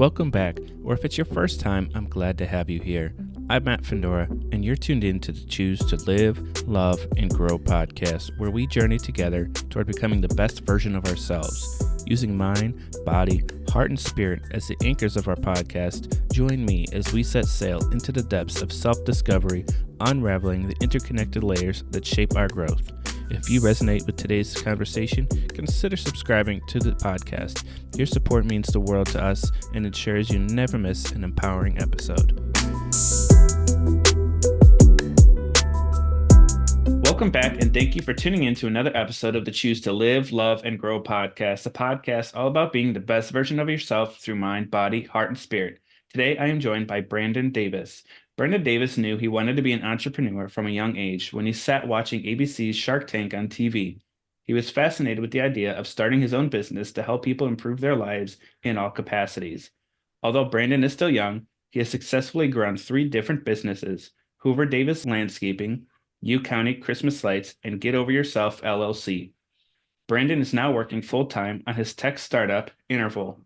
Welcome back, or if it's your first time, I'm glad to have you here. I'm Matt Fendora, and you're tuned in to the Choose to Live, Love, and Grow podcast, where we journey together toward becoming the best version of ourselves. Using mind, body, heart, and spirit as the anchors of our podcast, join me as we set sail into the depths of self-discovery, unraveling the interconnected layers that shape our growth. If you resonate with today's conversation, consider subscribing to the podcast. Your support means the world to us and ensures you never miss an empowering episode. Welcome back, and thank you for tuning in to another episode of the Choose to Live, Love, and Grow podcast, a podcast all about being the best version of yourself through mind, body, heart, and spirit. Today, I am joined by Brandon Davis. Brandon Davis knew he wanted to be an entrepreneur from a young age when he sat watching ABC's Shark Tank on TV. He was fascinated with the idea of starting his own business to help people improve their lives in all capacities. Although Brandon is still young, he has successfully grown 3 different businesses: Hoover Davis Landscaping, U County Christmas Lights, and Over Yourself LLC. Brandon is now working full-time on his tech startup, Interval.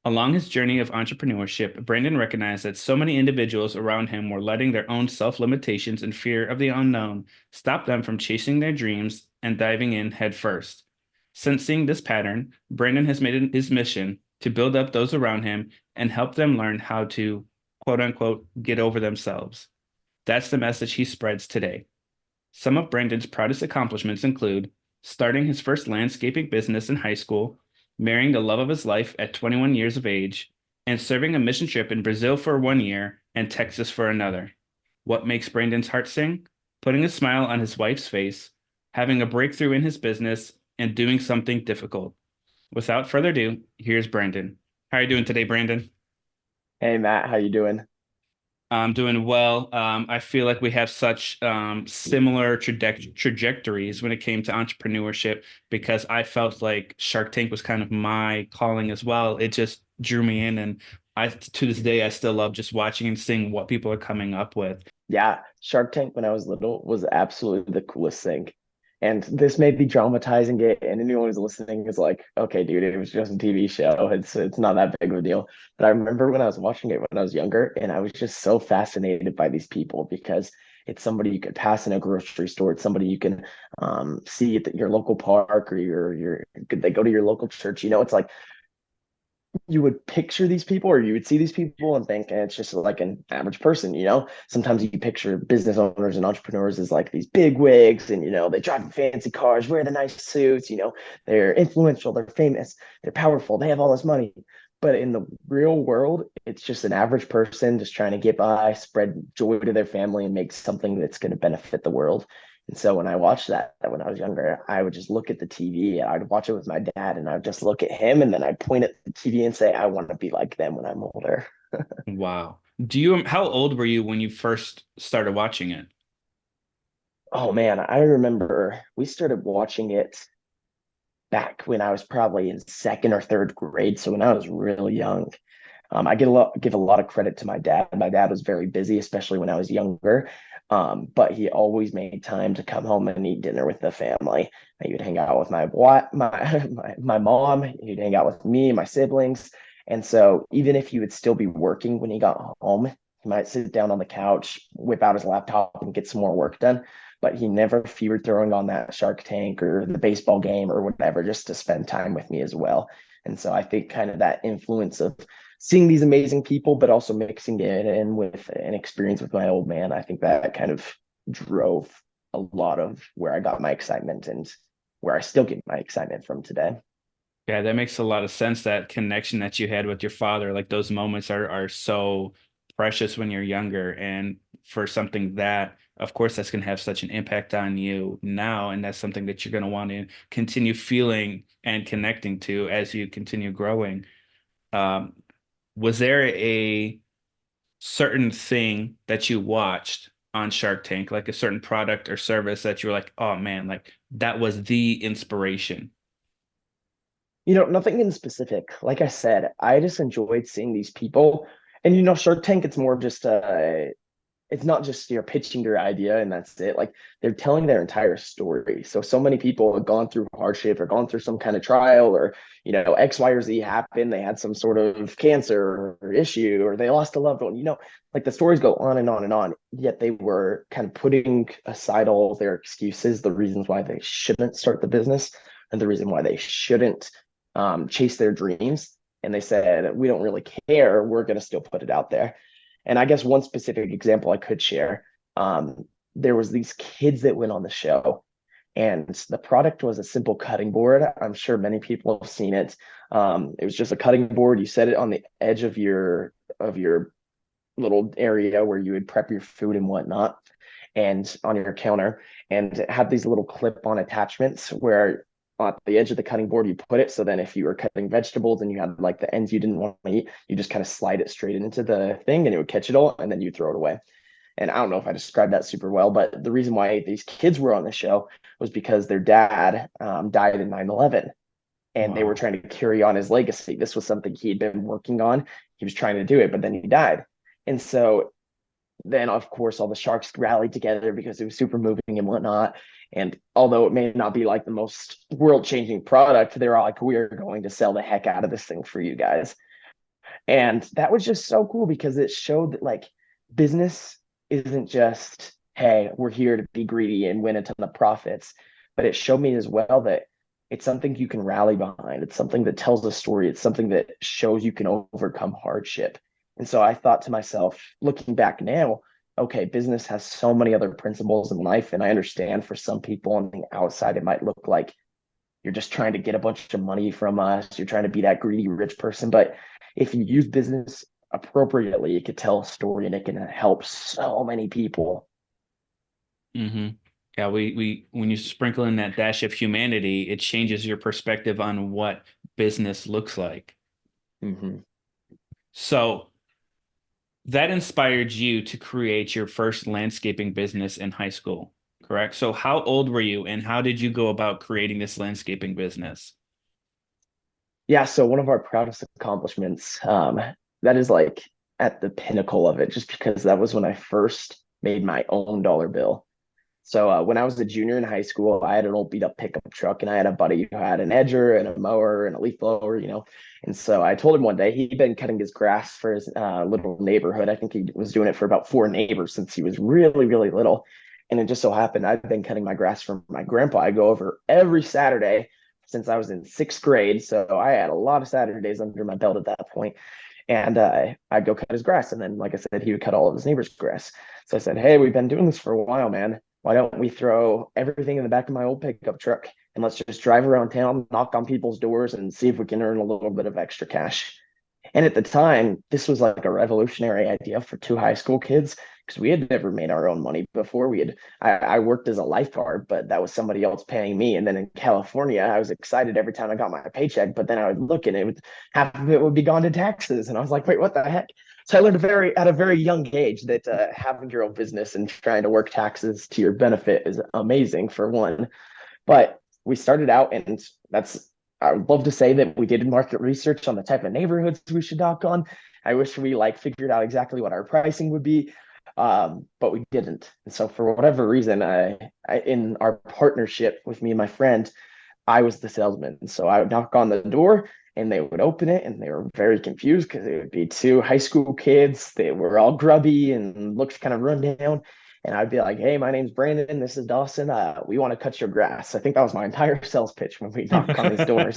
Along his journey of entrepreneurship, Brandon recognized that so many individuals around him were letting their own self-limitations and fear of the unknown stop them from chasing their dreams and diving in headfirst. Sensing this pattern, Brandon has made it his mission to build up those around him and help them learn how to, quote unquote, get over themselves. That's the message he spreads today. Some of Brandon's proudest accomplishments include starting his first landscaping business in high school, marrying the love of his life at 21 years of age, and serving a mission trip in Brazil for 1 year and Texas for another. What makes Brandon's heart sing? Putting a smile on his wife's face, having a breakthrough in his business, and doing something difficult. Without further ado, here's Brandon. How are you doing today, Brandon? Hey Matt, how you doing? I'm doing well. I feel like we have such similar trajectories when it came to entrepreneurship because I felt like Shark Tank was kind of my calling as well. It just drew me in, and to this day, I still love just watching and seeing what people are coming up with. Yeah, Shark Tank when I was little was absolutely the coolest thing. And this may be dramatizing it, and anyone who's listening is like, okay, dude, it was just a TV show. It's not that big of a deal. But I remember when I was watching it when I was younger, and I was just so fascinated by these people because it's somebody you could pass in a grocery store. It's somebody you can see at your local park or they go to your local church. It's like you would picture these people or you would see these people and think it's just like an average person. Sometimes you picture business owners and entrepreneurs as like these big wigs and they drive fancy cars, wear the nice suits, they're influential, they're famous, they're powerful, they have all this money. But in the real world, it's just an average person just trying to get by, spread joy to their family, and make something that's going to benefit the world. And so when I watched that when I was younger, I would just look at the TV and I'd watch it with my dad and I'd just look at him and then I'd point at the TV and say, I want to be like them when I'm older. Wow. How old were you when you first started watching it? Oh man, I remember we started watching it back when I was probably in second or third grade. So when I was really young. Give a lot of credit to my dad. My dad was very busy, especially when I was younger. But he always made time to come home and eat dinner with the family. He would hang out with my mom. He'd hang out with me, my siblings. And so even if he would still be working when he got home, he might sit down on the couch, whip out his laptop, and get some more work done. But he never feared throwing on that Shark Tank or the baseball game or whatever, just to spend time with me as well. And so I think kind of that influence of seeing these amazing people, but also mixing it in with an experience with my old man, I think that kind of drove a lot of where I got my excitement and where I still get my excitement from today. Yeah, that makes a lot of sense. That connection that you had with your father, like those moments are so precious when you're younger. And for something that, of course, that's going to have such an impact on you now. And that's something that you're going to want to continue feeling and connecting to as you continue growing. Um, was there a certain thing that you watched on Shark Tank, like a certain product or service that you were like, oh man, like that was the inspiration? Nothing in specific. Like I said, I just enjoyed seeing these people. And Shark Tank, it's more of just it's not just you're pitching your idea and that's it. Like they're telling their entire story. So many people have gone through hardship or gone through some kind of trial, or X, Y, or Z happened. They had some sort of cancer or issue, or they lost a loved one. Like the stories go on and on and on. Yet they were kind of putting aside all their excuses, the reasons why they shouldn't start the business, and the reason why they shouldn't chase their dreams. And they said, we don't really care. We're going to still put it out there. And I guess one specific example I could share, there was these kids that went on the show, and the product was a simple cutting board. I'm sure many people have seen it. It was just a cutting board. You set it on the edge of your little area where you would prep your food and whatnot, and on your counter, and have these little clip-on attachments where at the edge of the cutting board you put it. So then if you were cutting vegetables and you had like the ends you didn't want to eat, you just kind of slide it straight into the thing and it would catch it all, and then you throw it away. And I don't know if I described that super well, but the reason why these kids were on the show was because their dad died in 9/11, and they were Wow. trying to carry on his legacy. This was something he'd been working on. He was trying to do it, but then he died. And so then, of course, all the sharks rallied together because it was super moving and whatnot. And although it may not be like the most world changing product, they're all like, we are going to sell the heck out of this thing for you guys. And that was just so cool because it showed that like business isn't just, hey, we're here to be greedy and win a ton of profits, but it showed me as well that it's something you can rally behind. It's something that tells a story. It's something that shows you can overcome hardship. And so I thought to myself, looking back now, okay, business has so many other principles in life. And I understand for some people on the outside, it might look like you're just trying to get a bunch of money from us. You're trying to be that greedy rich person. But if you use business appropriately, it could tell a story and it can help so many people. Hmm. Yeah, we when you sprinkle in that dash of humanity, it changes your perspective on what business looks like. Mm-hmm. So that inspired you to create your first landscaping business in high school, correct? So how old were you and how did you go about creating this landscaping business? Yeah, so one of our proudest accomplishments, that is like at the pinnacle of it, just because that was when I first made my own dollar bill. So when I was a junior in high school, I had an old beat up pickup truck, and I had a buddy who had an edger and a mower and a leaf blower. And so I told him one day he'd been cutting his grass for his little neighborhood. I think he was doing it for about four neighbors since he was really, really little. And it just so happened I've been cutting my grass for my grandpa. I go over every Saturday since I was in sixth grade. So I had a lot of Saturdays under my belt at that point. And I'd go cut his grass. And then, like I said, he would cut all of his neighbors' grass. So I said, hey, we've been doing this for a while, man. Why don't we throw everything in the back of my old pickup truck and let's just drive around town, knock on people's doors, and see if we can earn a little bit of extra cash? And at the time, this was like a revolutionary idea for two high school kids because we had never made our own money before. I worked as a lifeguard, but that was somebody else paying me. And then in California, I was excited every time I got my paycheck, but then I would look and half of it would be gone to taxes. And I was like, wait, what the heck? So I learned at a very young age that having your own business and trying to work taxes to your benefit is amazing for one. But we started out, and I would love to say that we did market research on the type of neighborhoods we should knock on. I wish we like figured out exactly what our pricing would be, but we didn't. And so for whatever reason, in our partnership with me and my friend, I was the salesman. And so I would knock on the door and they would open it, and they were very confused because it would be two high school kids. They were all grubby and looked kind of run down. And I'd be like, hey, my name's Brandon. This is Dawson. We want to cut your grass. I think that was my entire sales pitch when we knock on these doors.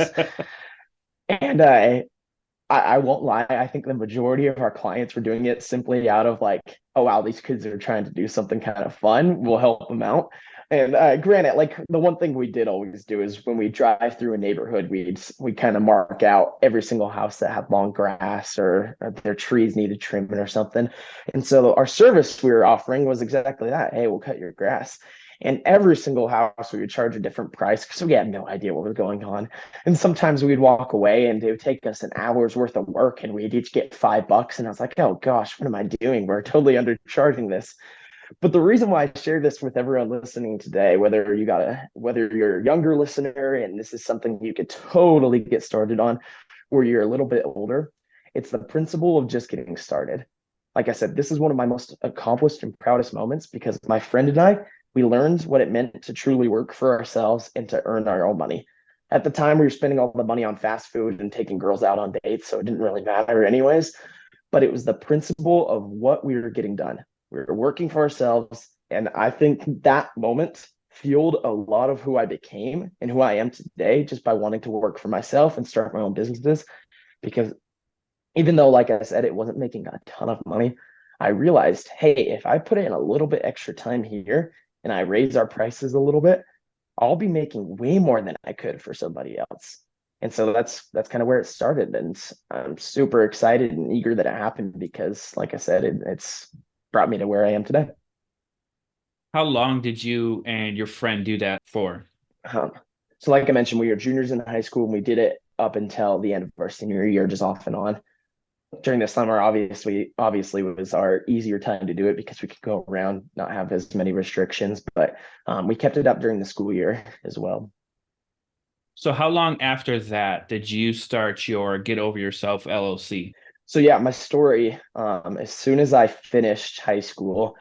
And I won't lie. I think the majority of our clients were doing it simply out of like, oh, wow, these kids are trying to do something kind of fun. We'll help them out. And granted, like the one thing we did always do is when we drive through a neighborhood, we kind of mark out every single house that had long grass, or their trees needed trimming or something. And so our service we were offering was exactly that. Hey, we'll cut your grass. And every single house we would charge a different price because we had no idea what was going on. And sometimes we'd walk away and it would take us an hour's worth of work and we'd each get $5. And I was like, oh gosh, what am I doing? We're totally undercharging this. But the reason why I share this with everyone listening today, whether you're a younger listener and this is something you could totally get started on, or you're a little bit older, it's the principle of just getting started. like I said, this is one of my most accomplished and proudest moments because my friend and I, we learned what it meant to truly work for ourselves and to earn our own money. At the time, we were spending all the money on fast food and taking girls out on dates, so it didn't really matter anyways. But it was the principle of what we were getting done. We were working for ourselves. And I think that moment fueled a lot of who I became and who I am today just by wanting to work for myself and start my own businesses. Because even though, like I said, it wasn't making a ton of money, I realized, hey, if I put in a little bit extra time here and I raise our prices a little bit, I'll be making way more than I could for somebody else. And so that's kind of where it started. And I'm super excited and eager that it happened because, like I said, it's brought me to where I am today. How long did you and your friend do that for? Um, so, like I mentioned, we were juniors in high school and we did it up until the end of our senior year, just off and on. During the summer, obviously was our easier time to do it because we could go around, not have as many restrictions. But we kept it up during the school year as well. So how long after that did you start your Get Over Yourself LLC? So yeah, my story. As soon as I finished high school,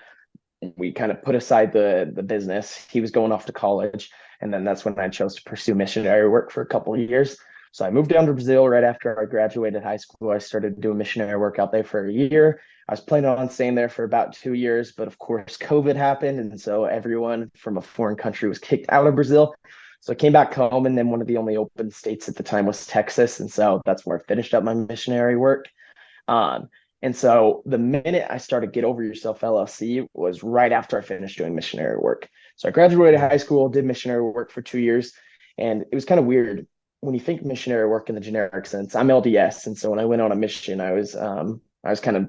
we kind of put aside the business. He was going off to college, and then that's when I chose to pursue missionary work for a couple of years. So I moved down to Brazil right after I graduated high school. I started doing missionary work out there for a year. I was planning on staying there for about 2 years, but of course, COVID happened, and so everyone from a foreign country was kicked out of Brazil. So I came back home, and then one of the only open states at the time was Texas, and so that's where I finished up my missionary work. Um, and so the minute I started Get Over Yourself LLC was right after I finished doing missionary work. So I graduated high school, did missionary work for 2 years, and it was kind of weird when you think missionary work in the generic sense. I'm LDS, and so when I went on a mission, I was kind of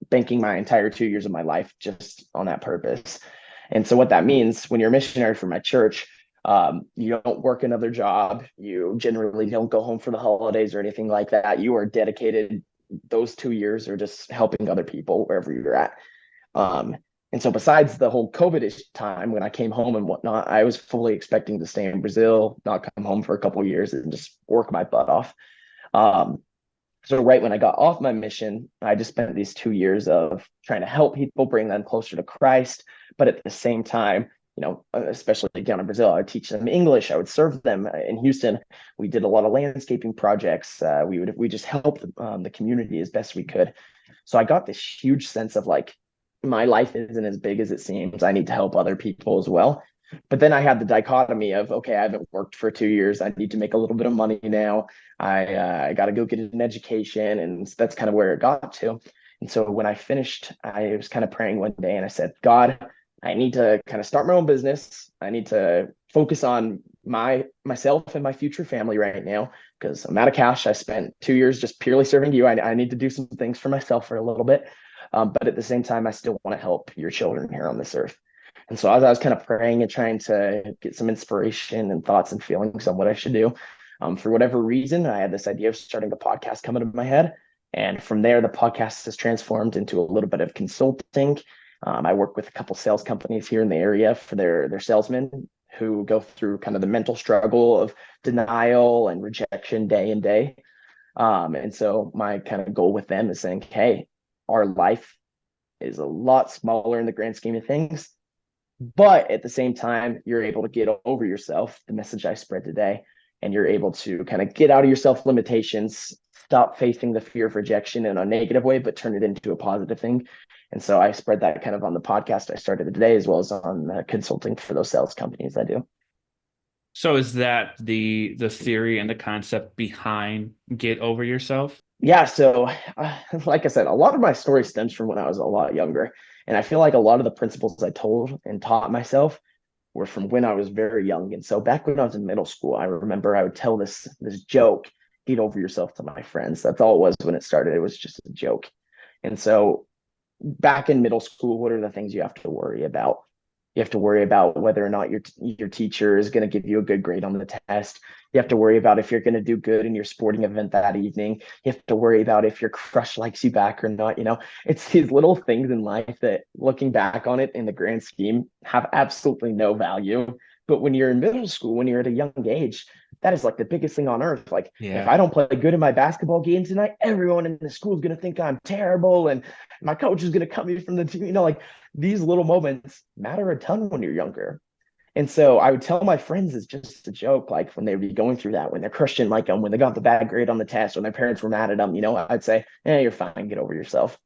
banking my entire 2 years of my life just on that purpose. And so what that means when you're a missionary for my church, you don't work another job. You generally don't go home for the holidays or anything like that. You are dedicated. Those 2 years are just helping other people wherever you're at. Um, and so besides the whole COVID time when I came home and whatnot, I was fully expecting to stay in Brazil, not come home for a couple of years and just work my butt off. Um, so right when I got off my mission, I just spent these 2 years of trying to help people, bring them closer to Christ. But at the same time, especially down in Brazil, I would teach them English. I would serve them in Houston. We did a lot of landscaping projects. We just helped the community as best we could. So I got this huge sense of like, my life isn't as big as it seems. I need to help other people as well. But then I had the dichotomy of, okay, I haven't worked for 2 years. I need to make a little bit of money now. I got to go get an education. And that's kind of where it got to. And so when I finished, I was kind of praying one day and I said, God, I need to kind of start my own business. I need to focus on myself and my future family right now because I'm out of cash. I spent 2 years just purely serving you. I need to do some things for myself for a little bit. But at the same time, I still want to help your children here on this earth. And so as I was kind of praying and trying to get some inspiration and thoughts and feelings on what I should do, for whatever reason, I had this idea of starting a podcast come into my head. And from there, the podcast has transformed into a little bit of consulting. I work with a couple sales companies here in the area for their salesmen who go through kind of the mental struggle of denial and rejection day and day. And so my kind of goal with them is saying, hey, our life is a lot smaller in the grand scheme of things. But at the same time, you're able to get over yourself, the message I spread today, and you're able to kind of get out of your self limitations, stop facing the fear of rejection in a negative way, but turn it into a positive thing. And so I spread that kind of on the podcast I started today, as well as on consulting for those sales companies I do. So is that the theory and the concept behind Get Over Yourself? Yeah. So, like I said, a lot of my story stems from when I was a lot younger. And I feel like a lot of the principles I told and taught myself were from when I was very young. And so back when I was in middle school, I remember I would tell this joke, get over yourself, to my friends. That's all it was when it started. It was just a joke. And so back in middle school, what are the things you have to worry about? You have to worry about whether or not your teacher is going to give you a good grade on the test. You have to worry about if you're going to do good in your sporting event that evening. You have to worry about if your crush likes you back or not. It's these little things in life that, looking back on it in the grand scheme, have absolutely no value. But when you're in middle school, when you're at a young age, that is like the biggest thing on earth. Like, if Yeah. I don't play good in my basketball game tonight, everyone in the school is going to think I'm terrible. And my coach is going to cut me from the team. Like these little moments matter a ton when you're younger. And so I would tell my friends it's just a joke, like when they would be going through that, when they're Christian like them, when they got the bad grade on the test, when their parents were mad at them, I'd say, you're fine, get over yourself.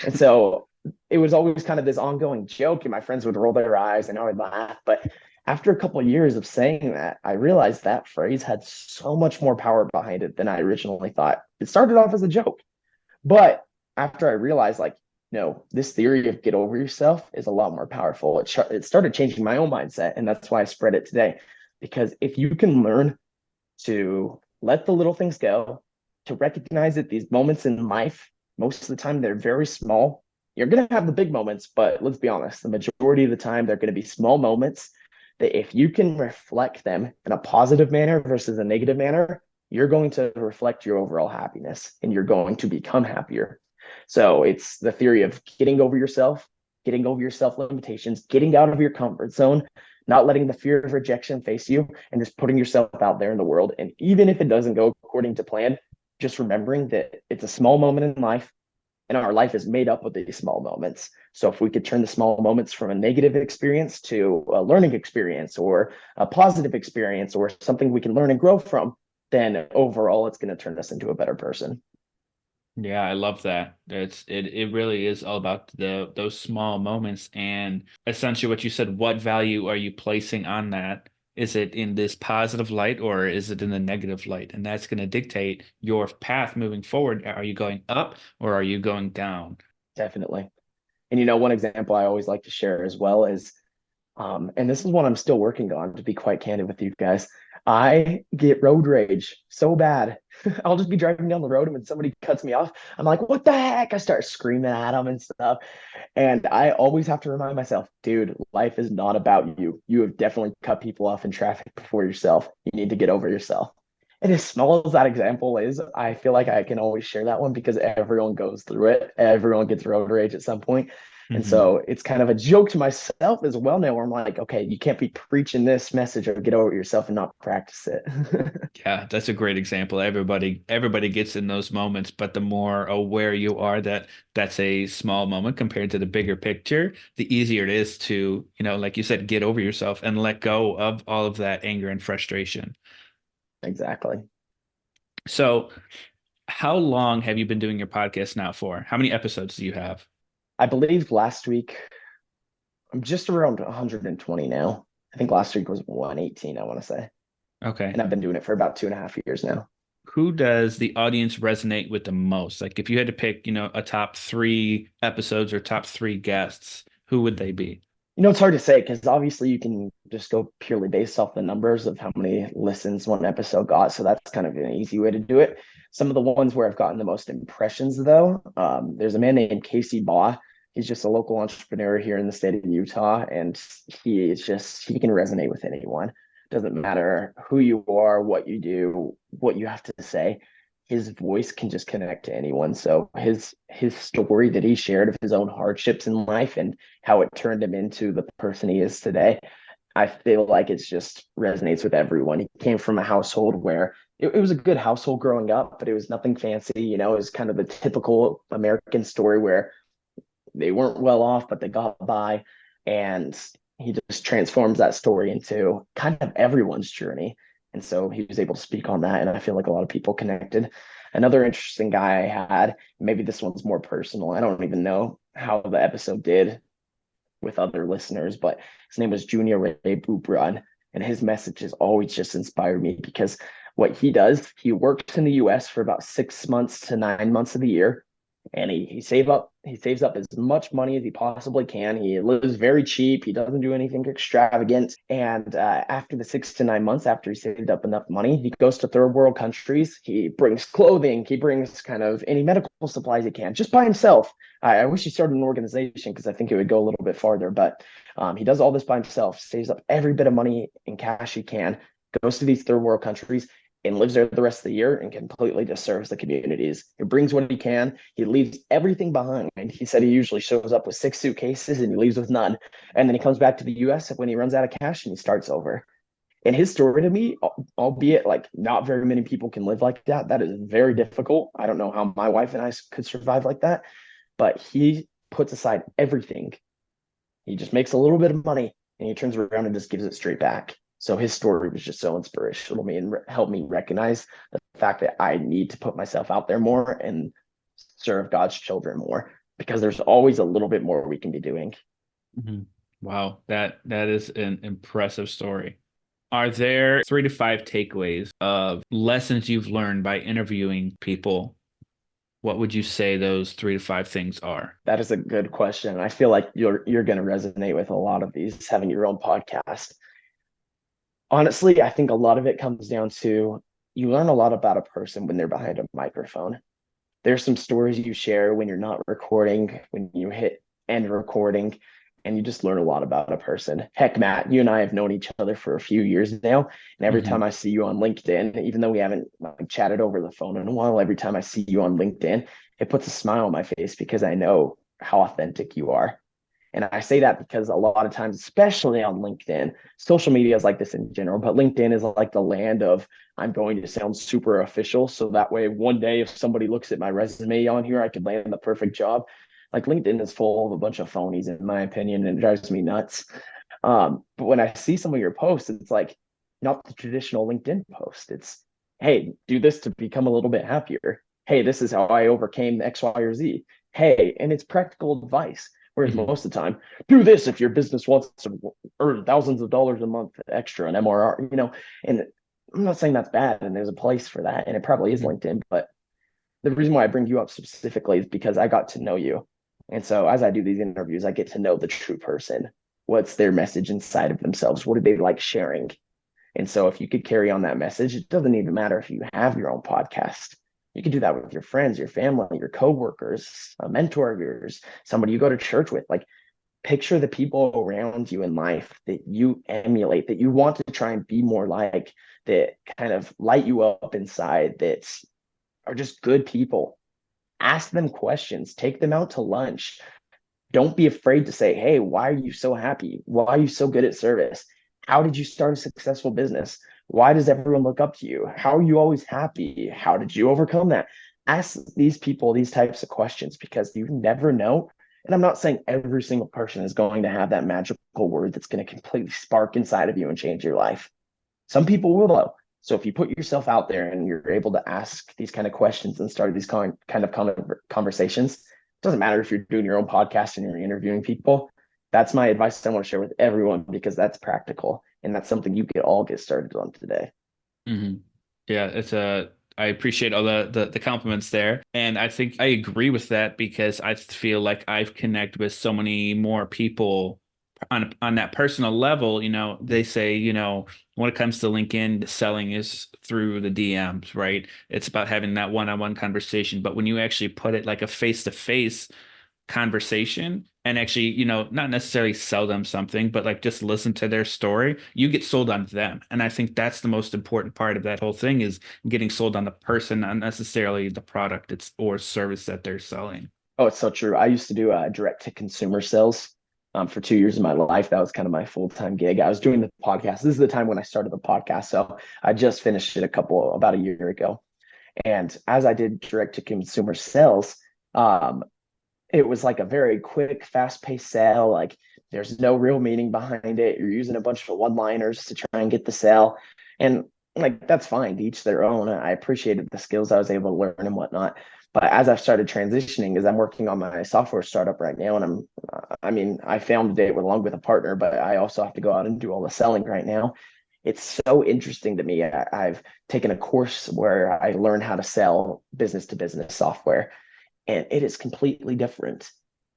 And so it was always kind of this ongoing joke, and my friends would roll their eyes and I would laugh. But after a couple of years of saying that, I realized that phrase had so much more power behind it than I originally thought. It started off as a joke, but after I realized, like, no, this theory of get over yourself is a lot more powerful. It started changing my own mindset, and that's why I spread it today. Because if you can learn to let the little things go, to recognize that these moments in life, most of the time, they're very small. You're going to have the big moments, but let's be honest, the majority of the time, they're going to be small moments that if you can reflect them in a positive manner versus a negative manner, you're going to reflect your overall happiness and you're going to become happier. So it's the theory of getting over yourself, getting over your self limitations, getting out of your comfort zone, not letting the fear of rejection face you, and just putting yourself out there in the world. And even if it doesn't go according to plan, just remembering that it's a small moment in life and our life is made up of these small moments. So if we could turn the small moments from a negative experience to a learning experience or a positive experience or something we can learn and grow from, then overall it's going to turn us into a better person. Yeah, I love that. It really is all about those small moments and essentially what you said, what value are you placing on that? Is it in this positive light or is it in the negative light? And that's going to dictate your path moving forward. Are you going up or are you going down? Definitely. And one example I always like to share as well is, and this is one I'm still working on, to be quite candid with you guys. I get road rage so bad. I'll just be driving down the road and when somebody cuts me off, I'm like, what the heck? I start screaming at them and stuff. And I always have to remind myself, dude, life is not about you. You have definitely cut people off in traffic before yourself. You need to get over yourself. And as small as that example is, I feel like I can always share that one because everyone goes through it. Everyone gets road rage at some point. And Mhm. so it's kind of a joke to myself as well now where I'm like, okay, you can't be preaching this message of get over yourself and not practice it. Yeah, that's a great example. Everybody gets in those moments, but the more aware you are that that's a small moment compared to the bigger picture, the easier it is to, like you said, get over yourself and let go of all of that anger and frustration. Exactly. So, how long have you been doing your podcast now for? How many episodes do you have? I believe last week, I'm just around 120 now. I think last week was 118, I want to say. Okay. And I've been doing it for about 2.5 years now. Who does the audience resonate with the most? Like if you had to pick, a top three episodes or top three guests, who would they be? It's hard to say because obviously you can just go purely based off the numbers of how many listens one episode got. So that's kind of an easy way to do it. Some of the ones where I've gotten the most impressions, though, there's a man named Casey Baugh. He's just a local entrepreneur here in the state of Utah, and he can resonate with anyone. Doesn't matter who you are, what you do, what you have to say. His voice can just connect to anyone. So his story that he shared of his own hardships in life and how it turned him into the person he is today. I feel like it's just resonates with everyone. He came from a household where it was a good household growing up, but it was nothing fancy. It was kind of the typical American story where they weren't well off, but they got by. And he just transforms that story into kind of everyone's journey. And so he was able to speak on that. And I feel like a lot of people connected. Another interesting guy I had, maybe this one's more personal. I don't even know how the episode did with other listeners, but his name was Junior Ray Bubran. And his message has always just inspired me because what he does, he works in the US for about 6 months to 9 months of the year. And he saves up as much money as he possibly can. He lives very cheap. He doesn't do anything extravagant. And after the 6 to 9 months, after he saved up enough money, he goes to third world countries. He brings clothing. He brings kind of any medical supplies he can, just by himself. I wish he started an organization because I think it would go a little bit farther. But he does all this by himself, saves up every bit of money in cash he can, goes to these third world countries and lives there the rest of the year and completely just serves the communities. He brings what he can. He leaves everything behind. And he said he usually shows up with 6 suitcases and he leaves with none. And then he comes back to the US when he runs out of cash and he starts over. And his story to me, albeit like not very many people can live like that, that is very difficult. I don't know how my wife and I could survive like that, but he puts aside everything. He just makes a little bit of money and he turns around and just gives it straight back. So his story was just so inspirational to me and helped me recognize the fact that I need to put myself out there more and serve God's children more, because there's always a little bit more we can be doing. Mhm. Wow, that is an impressive story. Are there 3 to 5 takeaways of lessons you've learned by interviewing people? What would you say those 3 to 5 things are? That is a good question. I feel like you're going to resonate with a lot of these having your own podcast. Honestly, I think a lot of it comes down to you learn a lot about a person when they're behind a microphone. There's some stories you share when you're not recording, when you hit end recording, and you just learn a lot about a person. Heck, Matt, you and I have known each other for a few years now, and every Hmm. time I see you on LinkedIn, even though we haven't like chatted over the phone in a while, every time I see you on LinkedIn, it puts a smile on my face because I know how authentic you are. And I say that because a lot of times, especially on LinkedIn, social media is like this in general, but LinkedIn is like the land of I'm going to sound super official. So that way, one day, if somebody looks at my resume on here, I could land the perfect job. Like LinkedIn is full of a bunch of phonies, in my opinion, and it drives me nuts. But when I see some of your posts, it's like not the traditional LinkedIn post. It's, hey, do this to become a little bit happier. Hey, this is how I overcame X, Y, or Z. Hey, and it's practical advice. Whereas Hmm. most of the time, do this if your business wants to earn thousands of dollars a month extra in MRR. And I'm not saying that's bad, and there's a place for that, and it probably is Hmm. LinkedIn. But the reason why I bring you up specifically is because I got to know you. And so as I do these interviews, I get to know the true person. What's their message inside of themselves? What do they like sharing? And so if you could carry on that message, it doesn't even matter if you have your own podcast. You can do that with your friends, your family, your coworkers, a mentor of yours, somebody you go to church with. Like picture the people around you in life that you emulate, that you want to try and be more like, that kind of light you up inside, that are just good people. Ask them questions, take them out to lunch. Don't be afraid to say, hey, why are you so happy? Why are you so good at service? How did you start a successful business? Why does everyone look up to you? How are you always happy? How did you overcome that? Ask these people these types of questions because you never know. And I'm not saying every single person is going to have that magical word that's going to completely spark inside of you and change your life. Some people will, though. So if you put yourself out there and you're able to ask these kind of questions and start these kind of conversations, it doesn't matter if you're doing your own podcast and you're interviewing people. That's my advice I want to share with everyone because that's practical and that's something you could all get started on today. Hmm. Yeah, I appreciate all the compliments there. And I think I agree with that because I feel like I've connected with so many more people on that personal level. They say, when it comes to LinkedIn, selling is through the DMs, right? It's about having that one-on-one conversation. But when you actually put it like a face-to-face conversation and actually, not necessarily sell them something, but like just listen to their story, you get sold on them. And I think that's the most important part of that whole thing is getting sold on the person, not necessarily the product it's or service that they're selling. Oh, it's so true. I used to do direct to consumer sales for 2 years of my life. That was kind of my full time gig. I was doing the podcast. This is the time when I started the podcast. So I just finished it about a year ago. And as I did direct to consumer sales, um, it was like a very quick, fast paced sale. Like there's no real meaning behind it. You're using a bunch of one liners to try and get the sale. And like that's fine, to each their own. I appreciated the skills I was able to learn and whatnot. But as I've started transitioning, as I'm working on my software startup right now, and I mean, I founded it along with a partner, but I also have to go out and do all the selling right now. It's so interesting to me. I've taken a course where I learned how to sell business to business software, and it is completely different.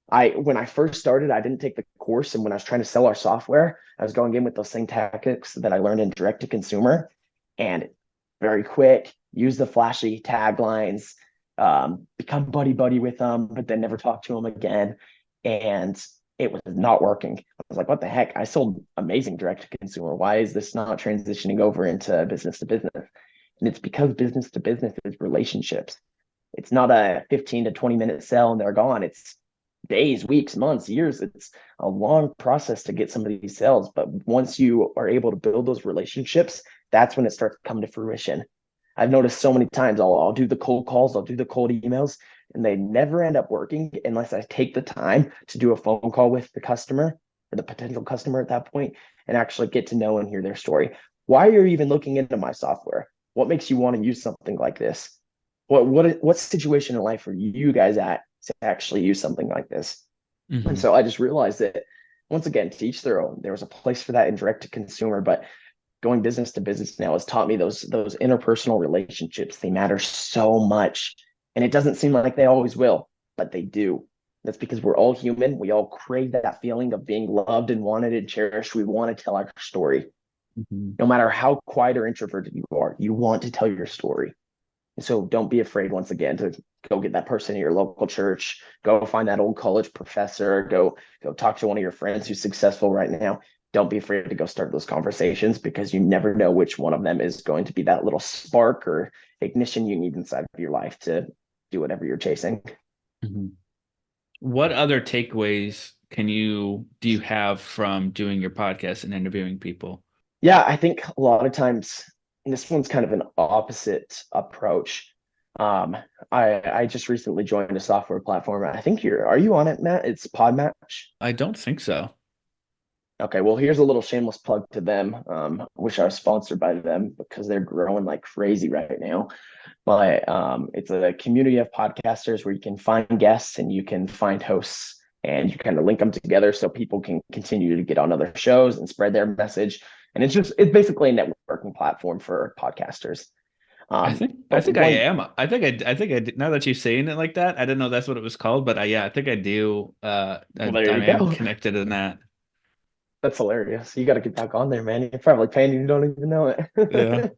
When I first started, I didn't take the course, and when I was trying to sell our software, I was going in with those same tactics that I learned in direct to consumer, and very quick, use the flashy taglines, become buddy buddy with them, but then never talk to them again, and it was not working. I was like, what the heck? I sold amazing direct to consumer. Why is this not transitioning over into business to business? And it's because business to business is relationships. It's not a 15 to 20 minute sell and they're gone. It's days, weeks, months, years. It's a long process to get some of these sales. But once you are able to build those relationships, that's when it starts to come to fruition. I've noticed so many times I'll do the cold calls, I'll do the cold emails, and they never end up working unless I take the time to do a phone call with the customer or the potential customer at that point and actually get to know and hear their story. Why are you even looking into my software? What makes you want to use something like this? What situation in life are you guys at to actually use something like this? And Hmm. so I just realized that once again, to each their own. There was a place for that in direct to consumer, but going business to business now has taught me those interpersonal relationships. They matter so much, and it doesn't seem like they always will, but they do. That's because we're all human. We all crave that feeling of being loved and wanted and cherished. We want to tell our story, Hmm. no matter how quiet or introverted you are. You want to tell your story. So don't be afraid once again to go get that person in your local church, go find that old college professor, go talk to one of your friends who's successful right now. Don't be afraid to go start those conversations because you never know which one of them is going to be that little spark or ignition you need inside of your life to do whatever you're chasing. Hmm. What other takeaways do you have from doing your podcast and interviewing people? Yeah, I think a lot of times, and this one's kind of an opposite approach. Um, I just recently joined a software platform. I think are you on it, Matt? It's Podmatch. I don't think so. Okay, well, here's a little shameless plug to them. Wish I was sponsored by them because they're growing like crazy right now. But it's a community of podcasters where you can find guests and you can find hosts and you kind of link them together so people can continue to get on other shows and spread their message. And it's basically a networking platform for podcasters. I But think I one am. I think now that you're saying it like that, I didn't know that's what it was called, but yeah, I think I do. Well, there I you am go. connected in that. That's hilarious. You got to get back on there, man. You're probably paying you don't even know Yeah. it.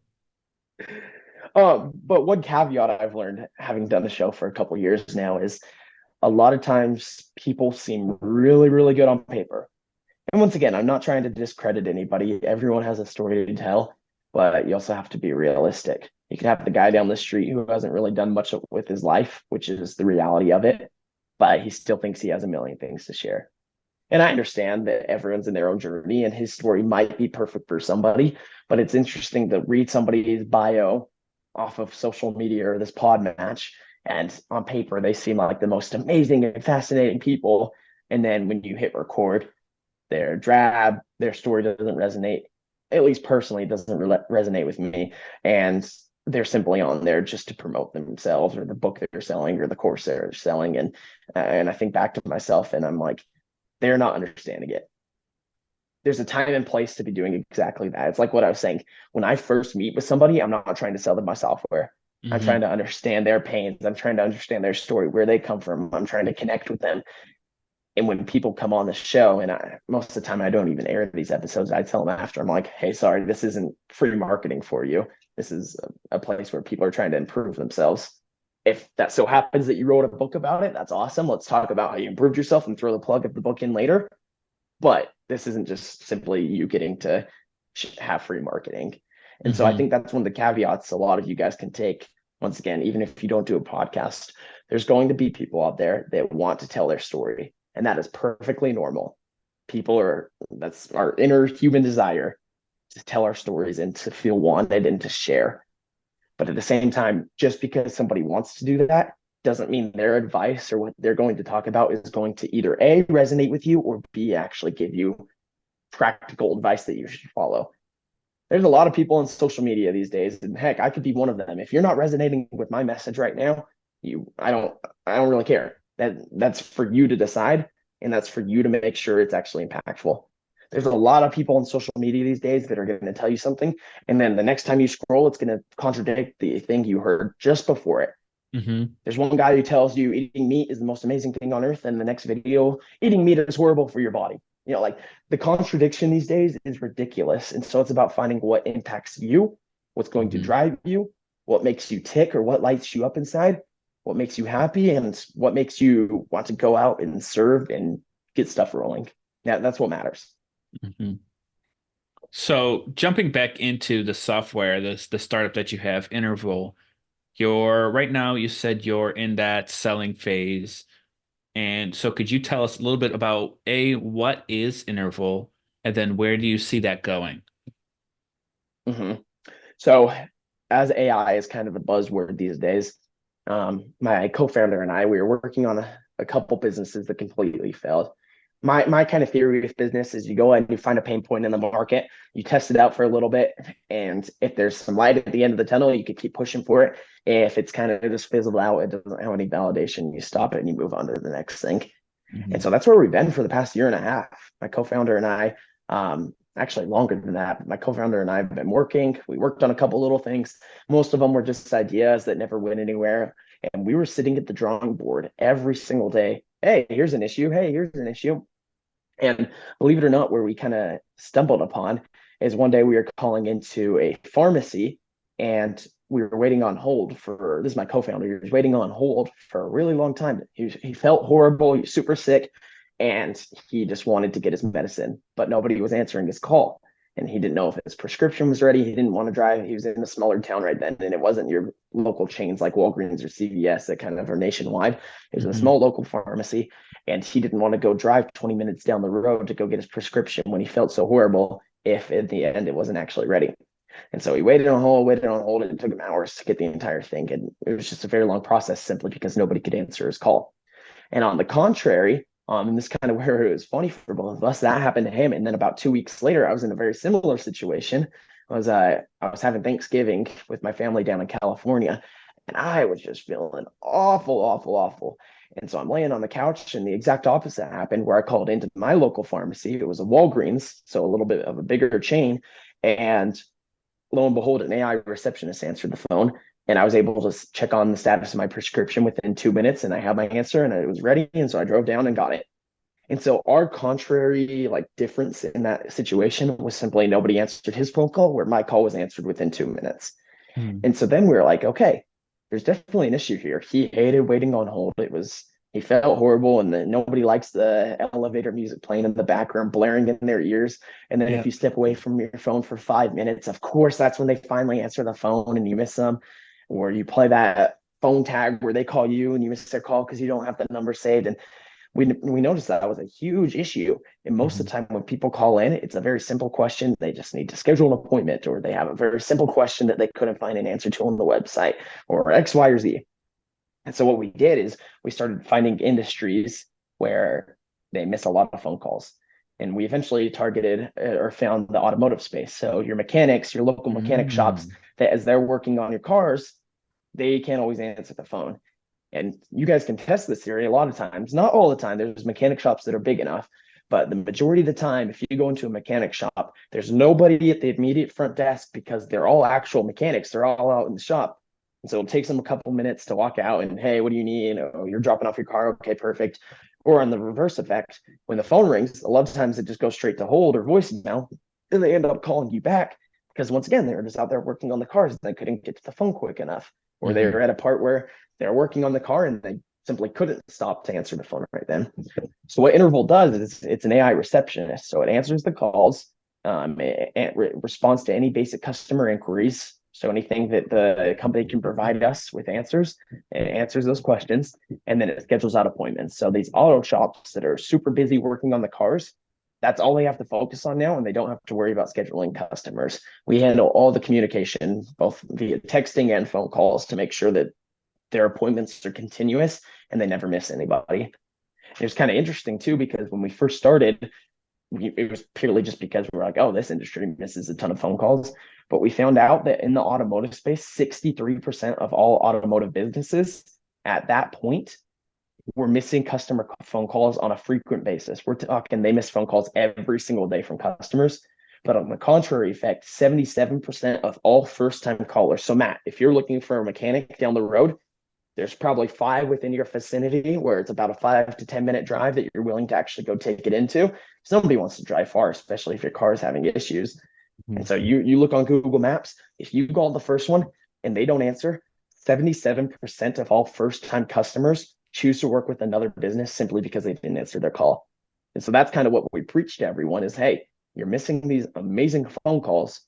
But one caveat I've learned having done the show for a couple years now is a lot of times people seem really, really good on paper. And once again, I'm not trying to discredit anybody. Everyone has a story to tell, but you also have to be realistic. You can have the guy down the street who hasn't really done much with his life, which is the reality of it, but he still thinks he has a million things to share. And I understand that everyone's in their own journey and his story might be perfect for somebody, but it's interesting to read somebody's bio off of social media or this pod match. And on paper, they seem like the most amazing and fascinating people. And then when you hit record, they're drab, their story doesn't resonate. At least personally, it doesn't resonate with me. And they're simply on there just to promote themselves or the book they're selling or the course they're selling. And I think back to myself and I'm like, they're not understanding it. There's a time and place to be doing exactly that. It's like what I was saying. When I first meet with somebody, I'm not trying to sell them my software. I'm trying Hmm. to understand their pains. I'm trying to understand their story, where they come from. I'm trying to connect with them. And when people come on the show, and most of the time I don't even air these episodes, I tell them after, I'm like, hey, sorry, this isn't free marketing for you. This is a place where people are trying to improve themselves. If that so happens that you wrote a book about it, that's awesome. Let's talk about how you improved yourself and throw the plug of the book in later. But this isn't just simply you getting to have free marketing. And so I Hmm. think that's one of the caveats a lot of you guys can take. Once again, even if you don't do a podcast, there's going to be people out there that want to tell their story. And that is perfectly normal. That's our inner human desire to tell our stories and to feel wanted and to share. But at the same time, just because somebody wants to do that doesn't mean their advice or what they're going to talk about is going to either A, resonate with you, or B, actually give you practical advice that you should follow. There's a lot of people on social media these days, and heck, I could be one of them. If you're not resonating with my message right now, you I don't really care. That's for you to decide, and that's for you to make sure it's actually impactful. There's a lot of people on social media these days that are going to tell you something, and then the next time you scroll, it's going to contradict the thing you heard just before it. Hmm. There's one guy who tells you eating meat is the most amazing thing on earth, and the next video, eating meat is horrible for your body. Like the contradiction these days is ridiculous. And so it's about finding what impacts you, what's going to Hmm. drive you, what makes you tick or what lights you up inside, what makes you happy, and what makes you want to go out and serve and get stuff rolling. Yeah, that's what matters. Hmm. So jumping back into the software, the startup that you have, Interval, you're right now, you said you're in that selling phase. And so could you tell us a little bit about A, what is interval, and then where do you see that going? hmm So, as AI is kind of the buzzword these days, my co-founder and I, we were working on a couple businesses that completely failed. My kind of theory with business is you go and you find a pain point in the market, you test it out for a little bit, and if there's some light at the end of the tunnel, you could keep pushing for it. If it's kind of just fizzled out, it doesn't have any validation, you stop it and you move on to the next thing. And Mhm. so that's where we've been for the past year and a half. My co-founder and I, actually longer than that, my co-founder and I have been working. We worked on a couple little things. Most of them were just ideas that never went anywhere. And we were sitting at the drawing board every single day. Hey, here's an issue. Hey, here's an issue. And believe it or not, where we kind of stumbled upon is one day we were calling into a pharmacy and we were waiting on hold for this is my co-founder. He was waiting on hold for a really long time. He felt horrible. He was super sick and he just wanted to get his medicine, but nobody was answering his call. And he didn't know if his prescription was ready. He didn't want to drive. He was in a smaller town right then. And it wasn't your local chains like Walgreens or CVS that kind of are nationwide. It was a Mhm. small local pharmacy and he didn't want to go drive 20 minutes down the road to go get his prescription when he felt so horrible if in the end it wasn't actually ready. And so he waited on hold, and it took him hours to get the entire thing. And it was just a very long process simply because nobody could answer his call. And on the contrary, and this kind of where it was funny for both of us, that happened to him. And then about 2 weeks later, I was in a very similar situation. I was having Thanksgiving with my family down in California, and I was just feeling awful, awful, awful. And so I'm laying on the couch, and the exact opposite happened where I called into my local pharmacy. It was a Walgreens, so a little bit of a bigger chain. And lo and behold, an AI receptionist answered the phone, and I was able to check on the status of my prescription within 2 minutes, and I had my answer, and it was ready, and so I drove down and got it. And so our contrary like difference in that situation was simply nobody answered his phone call, where my call was answered within 2 minutes. Mhm. And so then we were like, okay, there's definitely an issue here. He hated waiting on hold. He felt horrible, and then nobody likes the elevator music playing in the background, blaring in their ears. And then if Yeah. you step away from your phone for 5 minutes, of course, that's when they finally answer the phone and you miss them. Or you play that phone tag where they call you and you miss their call because you don't have the number saved. And we noticed that was a huge issue. And most of Mhm. the time when people call in, it's a very simple question. They just need to schedule an appointment, or they have a very simple question that they couldn't find an answer to on the website, or X, Y, or Z. And so what we did is we started finding industries where they miss a lot of phone calls. And we eventually targeted or found the automotive space. So your mechanics, your local mechanic shops, Mm. that as they're working on your cars, they can't always answer the phone. And you guys can test this theory a lot of times, not all the time. There's mechanic shops that are big enough, but the majority of the time, if you go into a mechanic shop, there's nobody at the immediate front desk because they're all actual mechanics. They're all out in the shop. And so it takes them a couple minutes to walk out and, hey, what do you need? Oh, you're dropping off your car. Okay, perfect. Or on the reverse effect, when the phone rings, a lot of times it just goes straight to hold or voicemail, and they end up calling you back because once again, they're just out there working on the cars and they couldn't get to the phone quick enough. Or they Mhm. were at a part where they're working on the car and they simply couldn't stop to answer the phone right then. So what Interval does is it's an AI receptionist. So it answers the calls, it responds to any basic customer inquiries. So anything that the company can provide us with answers, it answers those questions, and then it schedules out appointments. So these auto shops that are super busy working on the cars, that's all they have to focus on now, and they don't have to worry about scheduling customers. We handle all the communication, both via texting and phone calls, to make sure that their appointments are continuous and they never miss anybody. It was kind of interesting too because when we first started, it was purely just because we were like, oh, this industry misses a ton of phone calls. But we found out that in the automotive space, 63% of all automotive businesses at that point were missing customer phone calls on a frequent basis. We're talking they miss phone calls every single day from customers. But on the contrary effect, 77% of all first time callers. So, Matt, if you're looking for a mechanic down the road, there's probably five within your vicinity where it's about a 5 to 10 minute drive that you're willing to actually go take it into. Somebody wants to drive far, especially if your car is having issues. And Mhm. so you look on Google Maps, if you call the first one and they don't answer, 77% of all first time customers choose to work with another business simply because they didn't answer their call. And so that's kind of what we preach to everyone is, hey, you're missing these amazing phone calls.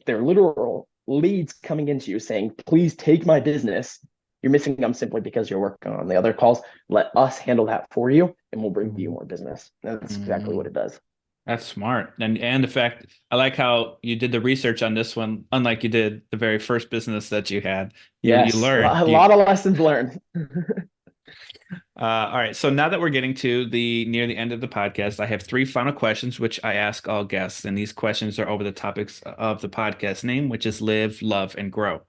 They're literal leads coming into you saying, please take my business. You're missing them simply because you're working on the other calls. Let us handle that for you, and we'll bring you Mhm. more business. And that's exactly what Mhm. it does. That's smart. And the fact I like how you did the research on this one, unlike you did the very first business that you had. You Yes, learned. a lot of lessons learned. All right. So now that we're getting to the near the end of the podcast, I have three final questions which I ask all guests, and these questions are over the topics of the podcast name, which is live, love, and grow.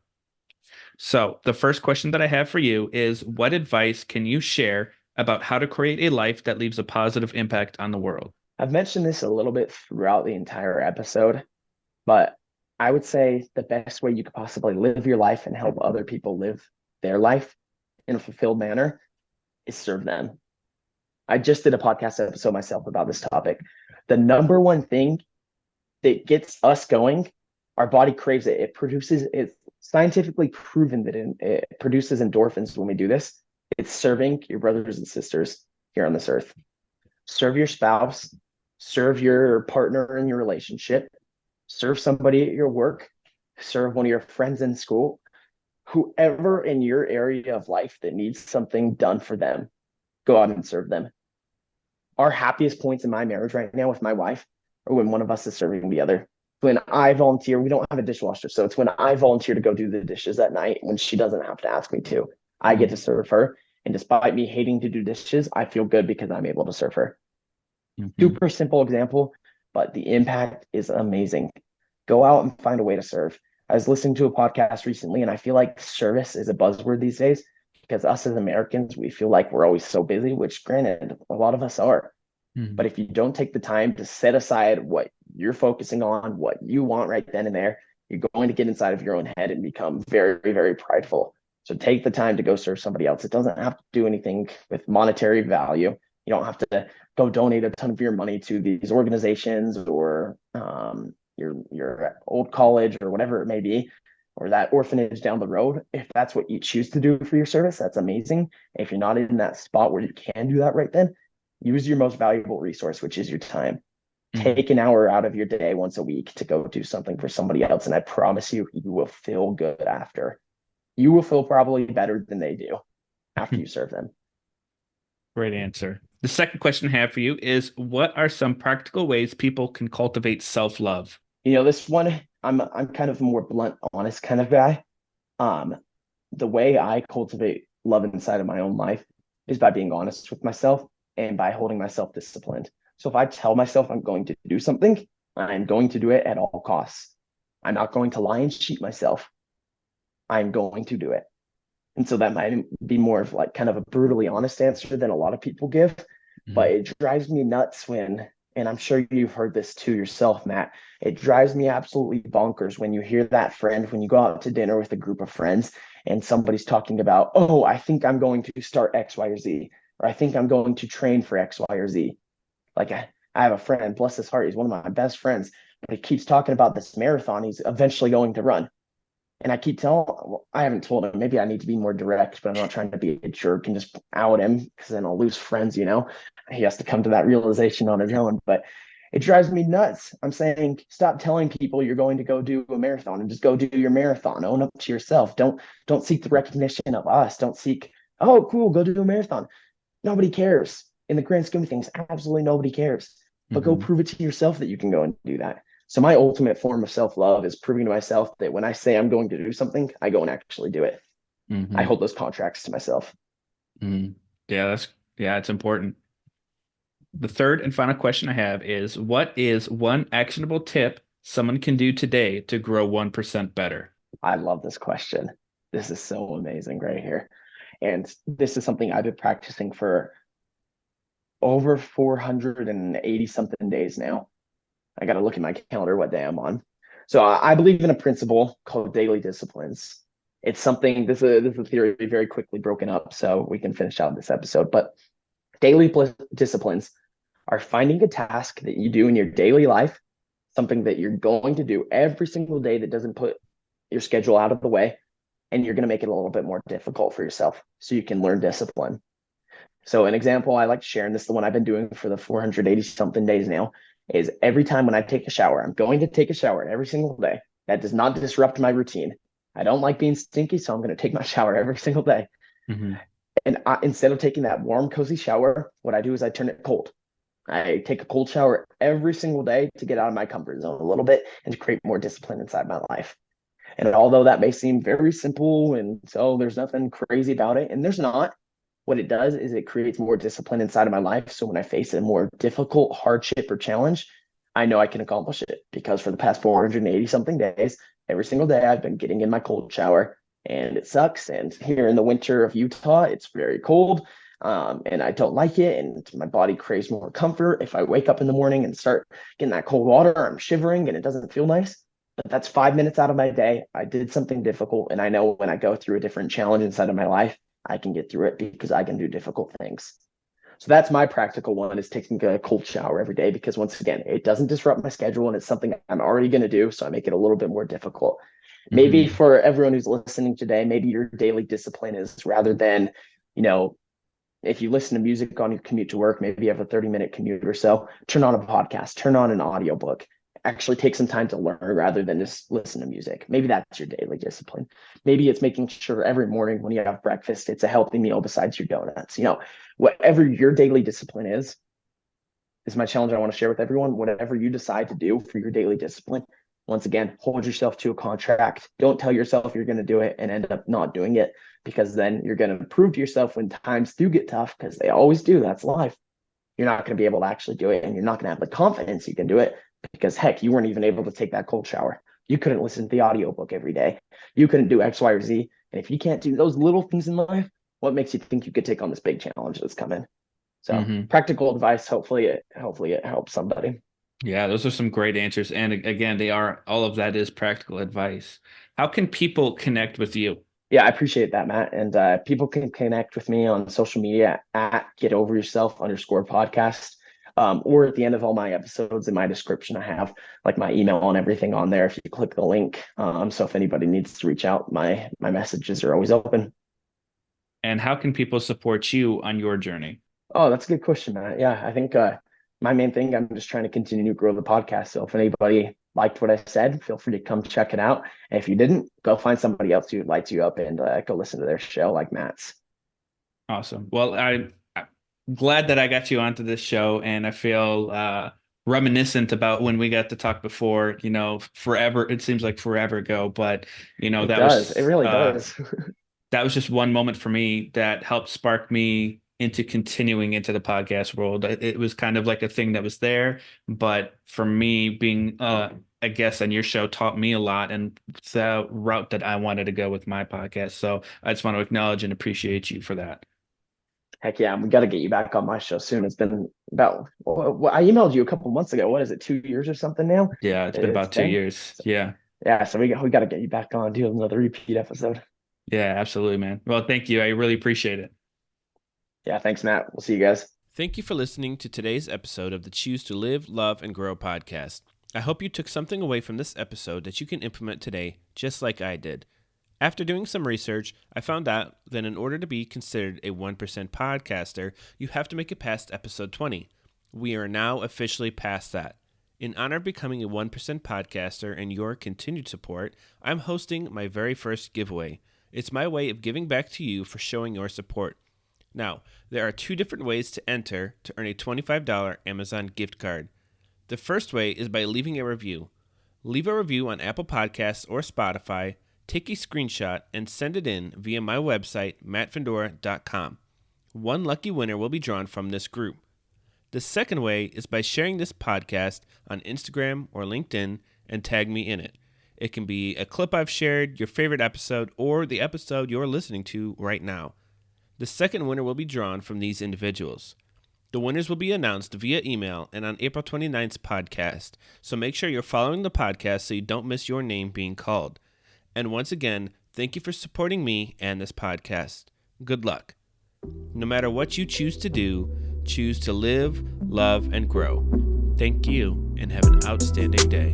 So the first question that I have for you is, what advice can you share about how to create a life that leaves a positive impact on the world? I've mentioned this a little bit throughout the entire episode, but I would say the best way you could possibly live your life and help other people live their life in a fulfilled manner is serve them. I just did a podcast episode myself about this topic. The number one thing that gets us going, our body craves it. It's scientifically proven that it produces endorphins when we do this. It's serving your brothers and sisters here on this earth. Serve your spouse, serve your partner in your relationship, serve somebody at your work, serve one of your friends in school, whoever in your area of life that needs something done for them, go out and serve them. Our happiest points in my marriage right now with my wife are when one of us is serving the other. When I volunteer, we don't have a dishwasher. So it's when I volunteer to go do the dishes at night when she doesn't have to ask me to. I get to Mm-hmm. serve her. And despite me hating to do dishes, I feel good because I'm able to serve her. Mm-hmm. Super simple example, but the impact is amazing. Go out and find a way to serve. I was listening to a podcast recently, and I feel like service is a buzzword these days because us as Americans, we feel like we're always so busy, which granted, a lot of us are. Mm-hmm. But if you don't take the time to set aside what you're focusing on, what you want right then and there, you're going to get inside of your own head and become very, very prideful. So take the time to go serve somebody else. It doesn't have to do anything with monetary value. You don't have to go donate a ton of your money to these organizations or your old college or whatever it may be, or that orphanage down the road. If that's what you choose to do for your service, that's amazing. If you're not in that spot where you can do that right then, use your most valuable resource, which is your time. Mm-hmm. Take an hour out of your day once a week to go do something for somebody else. And I promise you, you will feel good after. You will feel probably better than they do after you serve them. Great answer. The second question I have for you is, what are some practical ways people can cultivate self-love? This one, I'm kind of a more blunt, honest kind of guy. Um, the way I cultivate love inside of my own life is by being honest with myself and by holding myself disciplined. So if I tell myself I'm going to do something, I'm going to do it at all costs. I'm not going to lie and cheat myself. I'm going to do it. And so that might be more of like kind of a brutally honest answer than a lot of people give. But Mm-hmm. it drives me nuts when, and I'm sure you've heard this too yourself, Matt. It drives me absolutely bonkers when you hear that friend, when you go out to dinner with a group of friends and somebody's talking about, oh, I think I'm going to start X, Y, or Z, or I think I'm going to train for X, Y, or Z. Like I have a friend, bless his heart, he's one of my best friends, but he keeps talking about this marathon he's eventually going to run. And I keep telling, well, I haven't told him. Maybe I need to be more direct, but I'm not trying to be a jerk and just out him because then I'll lose friends. He has to come to that realization on his own. But it drives me nuts. I'm saying, stop telling people you're going to go do a marathon and just go do your marathon. Own up to yourself. Don't seek the recognition of us. Don't seek, oh, cool, go do a marathon. Nobody cares. In the grand scheme of things, absolutely nobody cares. But go Mm-hmm. prove it to yourself that you can go and do that. So my ultimate form of self-love is proving to myself that when I say I'm going to do something, I go and actually do it. I Mm-hmm. hold those contracts to myself. Mm-hmm. Yeah, it's important. The third and final question I have is, what is one actionable tip someone can do today to grow 1% better? I love this question. This is so amazing right here. And this is something I've been practicing for over 480 something days now. I got to look at my calendar what day I'm on. So I believe in a principle called daily disciplines. It's something, this is a theory very quickly broken up so we can finish out this episode. But daily disciplines are finding a task that you do in your daily life, something that you're going to do every single day that doesn't put your schedule out of the way, and you're going to make it a little bit more difficult for yourself so you can learn discipline. So an example I like to share, and this is the one I've been doing for the 480 something days now, is every time when I take a shower, I'm going to take a shower every single day. That does not disrupt my routine. I don't like being stinky, so I'm going to take my shower every single day. Hmm. And instead of taking that warm, cozy shower, what I do is I turn it cold. I take a cold shower every single day to get out of my comfort zone a little bit and to create more discipline inside my life. And although that may seem very simple and so there's nothing crazy about it, and there's not, what it does is it creates more discipline inside of my life. So when I face a more difficult hardship or challenge, I know I can accomplish it because for the past 480 something days, every single day I've been getting in my cold shower and it sucks. And here in the winter of Utah, it's very cold. And I don't like it, and my body craves more comfort. If I wake up in the morning and start getting that cold water, I'm shivering and it doesn't feel nice. But that's 5 minutes out of my day. I did something difficult, and I know when I go through a different challenge inside of my life, I can get through it because I can do difficult things. So that's my practical one, is taking a cold shower every day, because once again, it doesn't disrupt my schedule and it's something I'm already going to do. So I make it a little bit more difficult. Maybe Hmm. for everyone who's listening today, maybe your daily discipline is, rather than, you know, if you listen to music on your commute to work, maybe you have a 30-minute commute or so, turn on a podcast, turn on an audiobook, actually take some time to learn rather than just listen to music. Maybe that's your daily discipline. Maybe it's making sure every morning when you have breakfast, it's a healthy meal besides your donuts. Whatever your daily discipline is my challenge I want to share with everyone. Whatever you decide to do for your daily discipline, once again, hold yourself to a contract. Don't tell yourself you're going to do it and end up not doing it, because then you're going to prove to yourself when times do get tough, because they always do. That's life. You're not going to be able to actually do it, and you're not going to have the confidence you can do it because, heck, you weren't even able to take that cold shower. You couldn't listen to the audiobook every day. You couldn't do X, Y, or Z. And if you can't do those little things in life, what makes you think you could take on this big challenge that's coming? So Hmm. practical advice. Hopefully it helps somebody. Yeah, those are some great answers. And again, all of that is practical advice. How can people connect with you? Yeah, I appreciate that, Matt. And people can connect with me on social media at @getoveryourself_podcast. Or at the end of all my episodes, in my description, I have like my email and everything on there if you click the link. So if anybody needs to reach out, my messages are always open. And how can people support you on your journey? Oh, that's a good question, Matt. Yeah, I think my main thing, I'm just trying to continue to grow the podcast. So if anybody liked what I said, feel free to come check it out. And if you didn't, go find somebody else who lights you up and go listen to their show like Matt's. Awesome. Well, I'm glad that I got you onto this show, and I feel reminiscent about when we got to talk before, forever. It seems like forever ago, but It does. It really does. that was just one moment for me that helped spark me into continuing into the podcast world. It was kind of like a thing that was there, but for me, being a guest on your show taught me a lot, and the route that I wanted to go with my podcast. So I just want to acknowledge and appreciate you for that. Heck yeah, we got to get you back on my show soon. It's been about, well, I emailed you a couple months ago. What is it, 2 years or something now? Yeah, it's been It's about two been. years. So, Yeah. yeah, so we got to get you back on, do another repeat episode. Yeah, absolutely, man. Well, thank you. I really appreciate it. Yeah, thanks, Matt. We'll see you guys. Thank you for listening to today's episode of the Choose to Live, Love, and Grow podcast. I hope you took something away from this episode that you can implement today, just like I did. After doing some research, I found out that in order to be considered a 1% podcaster, you have to make it past episode 20. We are now officially past that. In honor of becoming a 1% podcaster and your continued support, I'm hosting my very first giveaway. It's my way of giving back to you for showing your support. Now, there are two different ways to enter to earn a $25 Amazon gift card. The first way is by leaving a review. Leave a review on Apple Podcasts or Spotify, take a screenshot, and send it in via my website, mattfandora.com. One lucky winner will be drawn from this group. The second way is by sharing this podcast on Instagram or LinkedIn and tag me in it. It can be a clip I've shared, your favorite episode, or the episode you're listening to right now. The second winner will be drawn from these individuals. The winners will be announced via email and on April 29th's podcast, so make sure you're following the podcast so you don't miss your name being called. And once again, thank you for supporting me and this podcast. Good luck. No matter what you choose to do, choose to live, love, and grow. Thank you, and have an outstanding day.